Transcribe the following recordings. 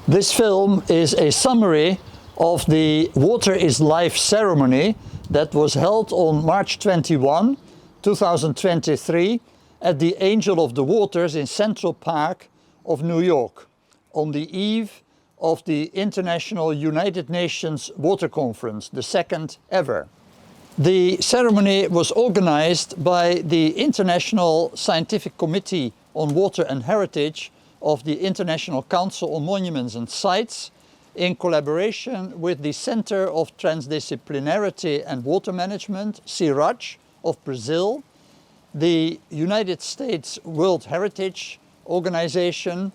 This film is a summary of the Water is Life ceremony that was held on March 21, 2023 at the Angel of the Waters in Central Park of New York on the eve of the International United Nations Water Conference, the second ever. The ceremony was organized by the International Scientific Committee on Water and Heritage of the International Council on Monuments and Sites in collaboration with the Center of Transdisciplinarity and Water Management, CIRAD, of Brazil, the United States World Heritage Organization,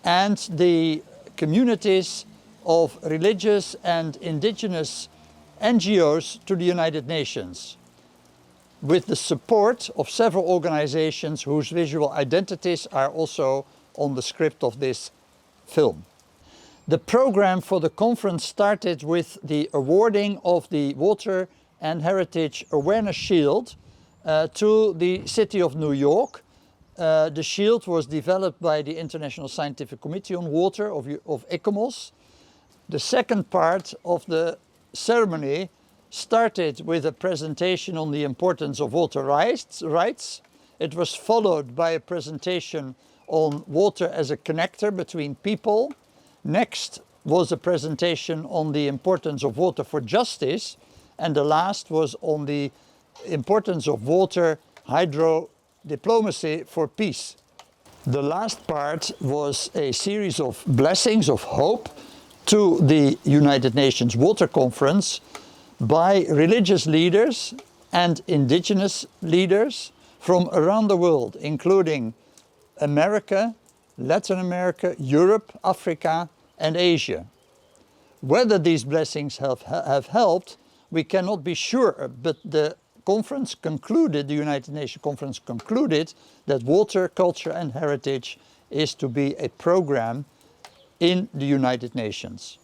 and the communities of religious and indigenous NGOs to the United Nations, with the support of several organizations whose visual identities are also on the script of this film. The program for the conference started with the awarding of the Water and Heritage Awareness Shield to the City of New York. The shield was developed by the International Scientific Committee on Water of ICOMOS. The second part of the ceremony started with a presentation on the importance of water rights. It was followed by a presentation on water as a connector between people. Next was a presentation on the importance of water for justice, and the last was on the importance of water hydro diplomacy for peace. The last part was a series of blessings of hope to the United Nations Water Conference by religious leaders and indigenous leaders from around the world, including America, Latin America, Europe, Africa, and Asia. Whether these blessings have helped, we cannot be sure, but the conference concluded, the United Nations conference concluded that water, culture and heritage is to be a program in the United Nations.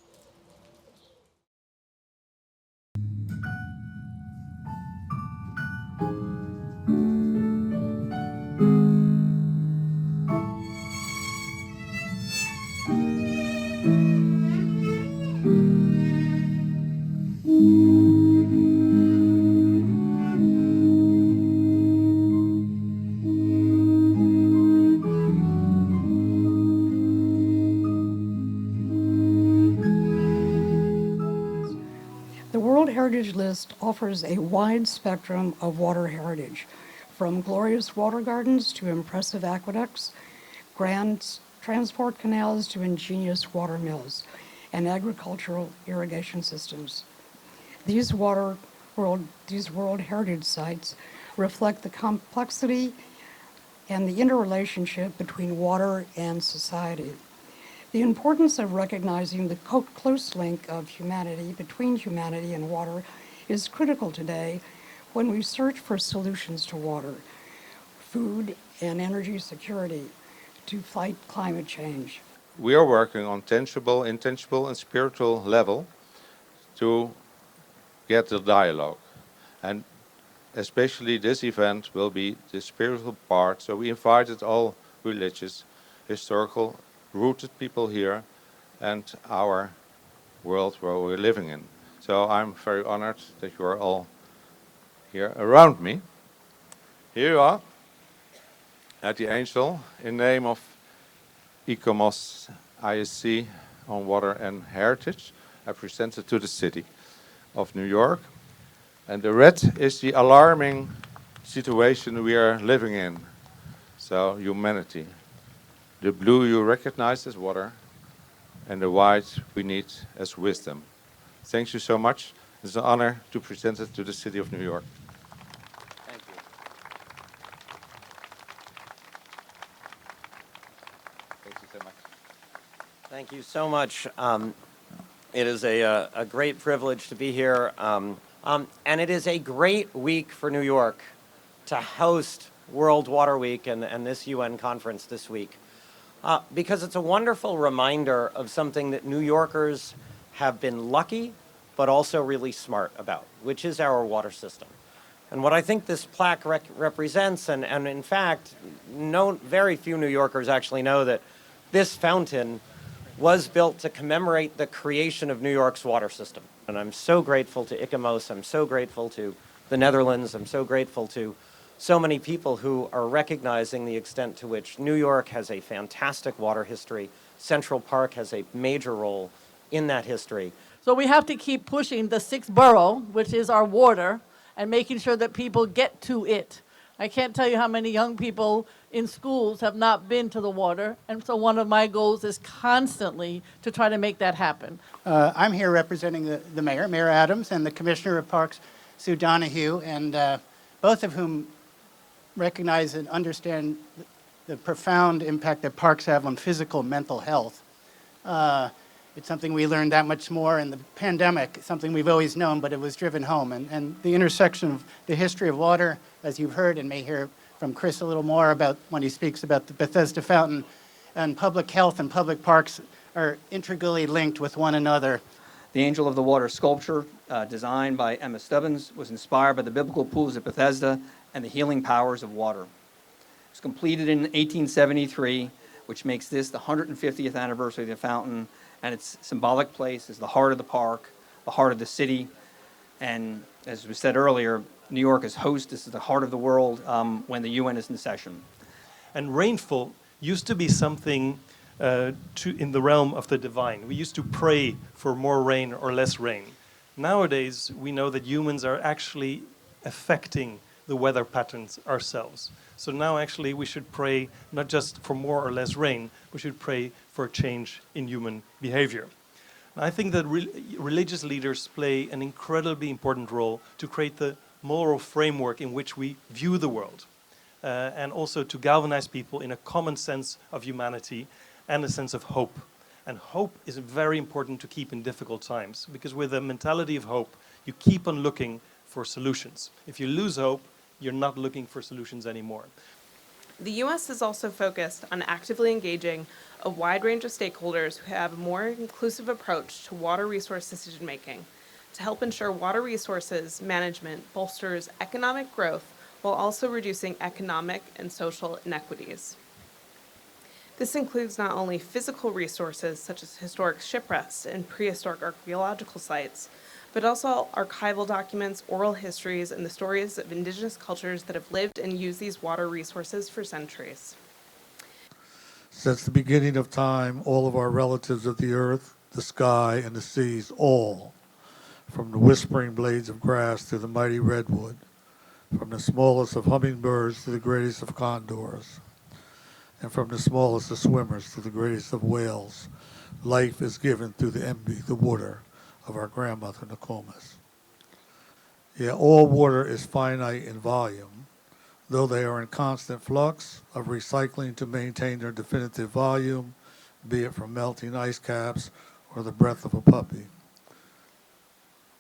The World Heritage List offers a wide spectrum of water heritage, from glorious water gardens to impressive aqueducts, grand transport canals to ingenious water mills, and agricultural irrigation systems. These World Heritage Sites reflect the complexity and the interrelationship between water and society. The importance of recognizing the close link of humanity between humanity and water is critical today when we search for solutions to water, food, and energy security to fight climate change. We are working on tangible, intangible, and spiritual level to get the dialogue. And especially this event will be the spiritual part. So we invited all religious, historical, rooted people here and our world where we're living in. So I'm very honored that you are all here around me. Here you are at the Angel in name of ICOMOS ISC on Water and Heritage. I presented to the City of New York. And the red is the alarming situation we are living in. So humanity. The blue you recognize as water, and the white we need as wisdom. Thank you so much. It's an honor to present it to the City of New York. Thank you. Thank you so much. Thank you so much. It is a great privilege to be here, and it is a great week for New York to host World Water Week and this UN conference this week. Because it's a wonderful reminder of something that New Yorkers have been lucky, but also really smart about, which is our water system. And what I think this plaque represents, and in fact, very few New Yorkers actually know that this fountain was built to commemorate the creation of New York's water system. And I'm so grateful to ICOMOS, I'm so grateful to the Netherlands, I'm so grateful to so many people who are recognizing the extent to which New York has a fantastic water history. Central Park has a major role in that history. So we have to keep pushing the sixth borough, which is our water, and making sure that people get to it. I can't tell you how many young people in schools have not been to the water, and so one of my goals is constantly to try to make that happen. I'm here representing the mayor, Mayor Adams, and the Commissioner of Parks, Sue Donahue, and both of whom recognize and understand the profound impact that parks have on physical and mental health. It's something we learned that much more in the pandemic, something we've always known, but it was driven home. And the intersection of the history of water, as you've heard and may hear from Chris a little more about when he speaks about the Bethesda Fountain, and public health and public parks are integrally linked with one another. The Angel of the Water sculpture, designed by Emma Stubbins, was inspired by the biblical pools of Bethesda and the healing powers of water. It was completed in 1873, which makes this the 150th anniversary of the fountain, and its symbolic place is the heart of the park, the heart of the city. And as was said earlier, New York is host. This is the heart of the world when the UN is in session. And rainfall used to be something in the realm of the divine. We used to pray for more rain or less rain. Nowadays, we know that humans are actually affecting the weather patterns ourselves. So now actually we should pray not just for more or less rain, we should pray for a change in human behavior. And I think that religious leaders play an incredibly important role to create the moral framework in which we view the world, and also to galvanize people in a common sense of humanity and a sense of hope. And hope is very important to keep in difficult times, because with a mentality of hope, you keep on looking for solutions. If you lose hope, you're not looking for solutions anymore. The U.S. is also focused on actively engaging a wide range of stakeholders who have a more inclusive approach to water resource decision-making to help ensure water resources management bolsters economic growth while also reducing economic and social inequities. This includes not only physical resources such as historic shipwrecks and prehistoric archaeological sites, but also archival documents, oral histories, and the stories of indigenous cultures that have lived and used these water resources for centuries. Since the beginning of time, all of our relatives of the earth, the sky, and the seas, all, from the whispering blades of grass to the mighty redwood, from the smallest of hummingbirds to the greatest of condors, and from the smallest of swimmers to the greatest of whales, life is given through the Embe, the water, of our grandmother Nokomis. Yet all water is finite in volume, though they are in constant flux of recycling to maintain their definitive volume, be it from melting ice caps or the breath of a puppy.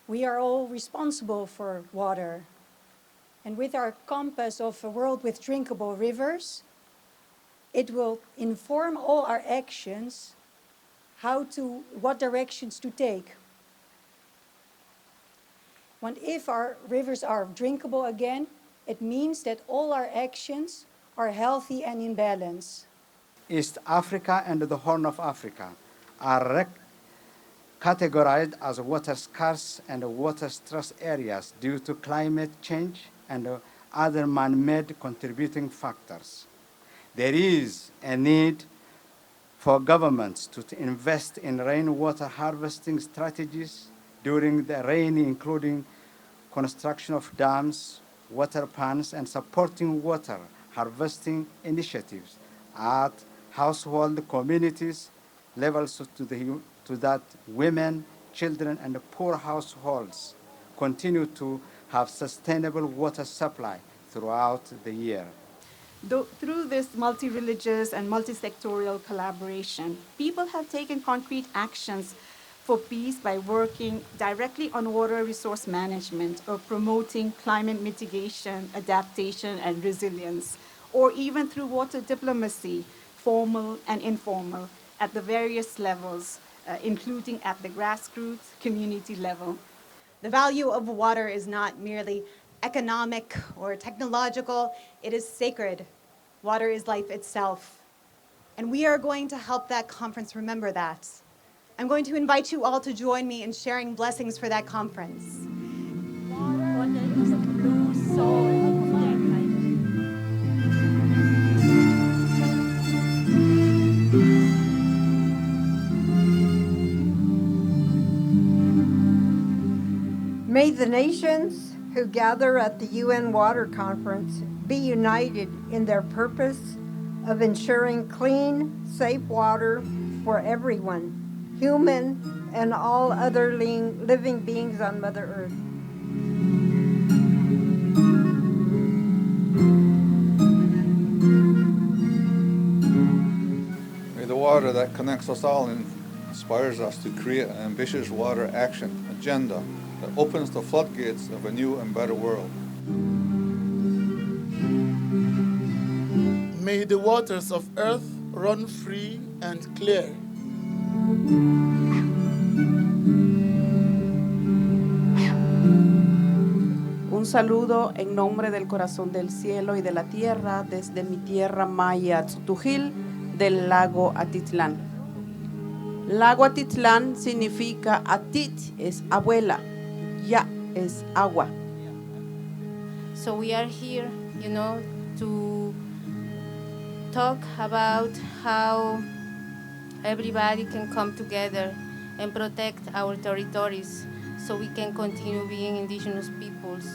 We are all responsible for water. And with our compass of a world with drinkable rivers, it will inform all our actions what directions to take. And if our rivers are drinkable again, it means that all our actions are healthy and in balance. East Africa and the Horn of Africa are categorized as water scarce and water stress areas due to climate change and other man-made contributing factors. There is a need for governments to invest in rainwater harvesting strategies during the rainy, including construction of dams, water ponds, and supporting water harvesting initiatives at household communities levels to that women, children, and poor households continue to have sustainable water supply throughout the year. Through this multi-religious and multi-sectorial collaboration, people have taken concrete actions for peace by working directly on water resource management or promoting climate mitigation, adaptation, and resilience, or even through water diplomacy, formal and informal, at the various levels, including at the grassroots community level. The value of water is not merely economic or technological, it is sacred. Water is life itself. And we are going to help that conference remember that. I'm going to invite you all to join me in sharing blessings for that conference. May the nations who gather at the UN Water Conference be united in their purpose of ensuring clean, safe water for everyone, human and all other living beings on Mother Earth. May the water that connects us all and inspires us to create an ambitious water action agenda that opens the floodgates of a new and better world. May the waters of earth run free and clear. Un saludo en nombre del corazón del cielo y de la tierra desde mi tierra maya Tzutujil del lago Atitlán. Lago Atitlán significa Atit es abuela, Ya es agua. So we are here, to talk about how everybody can come together and protect our territories so we can continue being indigenous peoples.